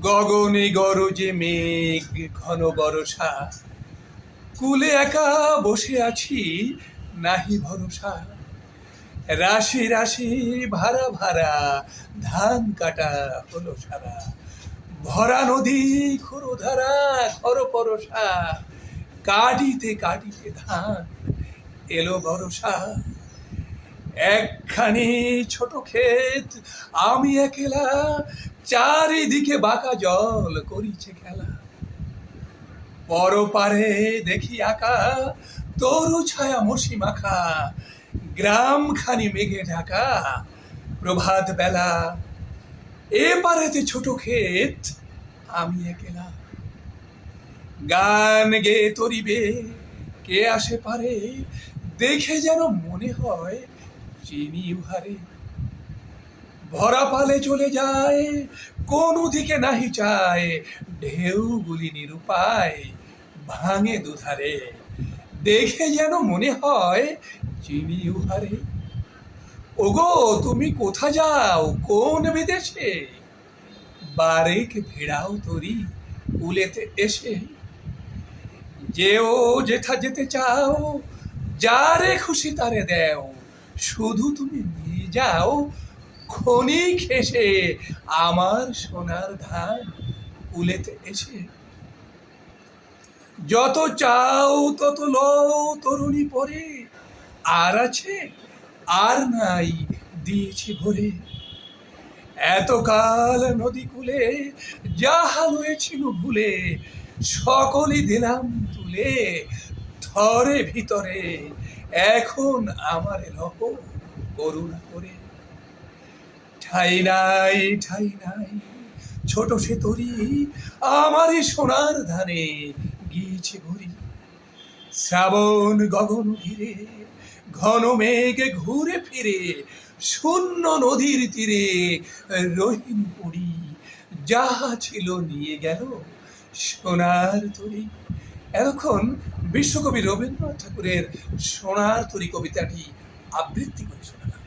গগনে গরজে মেঘ ঘন বরষা, কুলে একা বসে আছি নাহি ভরসা। রাশি রাশি ভাড়া ভাড়া ধান কাটা হলো সারা। ভরা নদী ক্ষুরধারা খর পরশা, কাটিতে কাটিতে ধান এলো বরষা। একখানি ছোট ক্ষেত আমি একলা, চারিদিকে বাঁকা জল করিছে খেলা। পরপারে দেখি আঁকা তরু ছায়া মসি মাখা, গ্রাম খানি মেঘে ঢাকা প্রভাত বেলা। এ পারেতে ছোট ক্ষেত আমি একলা, গান গেয়ে তরিবে কে আসে পারে, দেখে যেন মনে হয় চিনি উহারে। ভরা পালে চলে যায় কোন দিকে নাহি চায়, ঢেউগুলি নিরুপায় ভাঙে দুধারে, দেখে যেন মনে হয় চিনি উহারে। ওগো তুমি কোথা যাও কোন বিদেশে, বারেক ভেড়াও তরি কুলেতে এসে। যেও যেথা যেতে চাও, যারে খুশি তারে দেও, শুধু তুমি নিয়ে যাও ক্ষণিক হেসে আমার সোনার ধান কুলেতে এসে। যত চাও তত লও তরুণী পরে, আর আছে আর নাই দিয়েছি ভরে। এতকাল নদী কূলে যাহা হয়েছিল ভুলে, সকলই দিলাম তুলে থরে ভিতরে। এখন আমারে লহ করুণা করে। ঠাই নাই ঠাই নাই ছোট সে তরি, আমারই সোনার ধানে গিয়েছে ভরি। শ্রাবণ গগন ঘিরে ঘন মেঘ ঘুরে ফিরে, শূন্য নদীর তীরে রহিন পড়ি। যাহা ছিল নিয়ে গেল সোনার তরি। এতক্ষণ বিশ্বকবি রবীন্দ্রনাথ ঠাকুরের সোনার তরি কবিতাটি আবৃত্তি করে শোনালাম।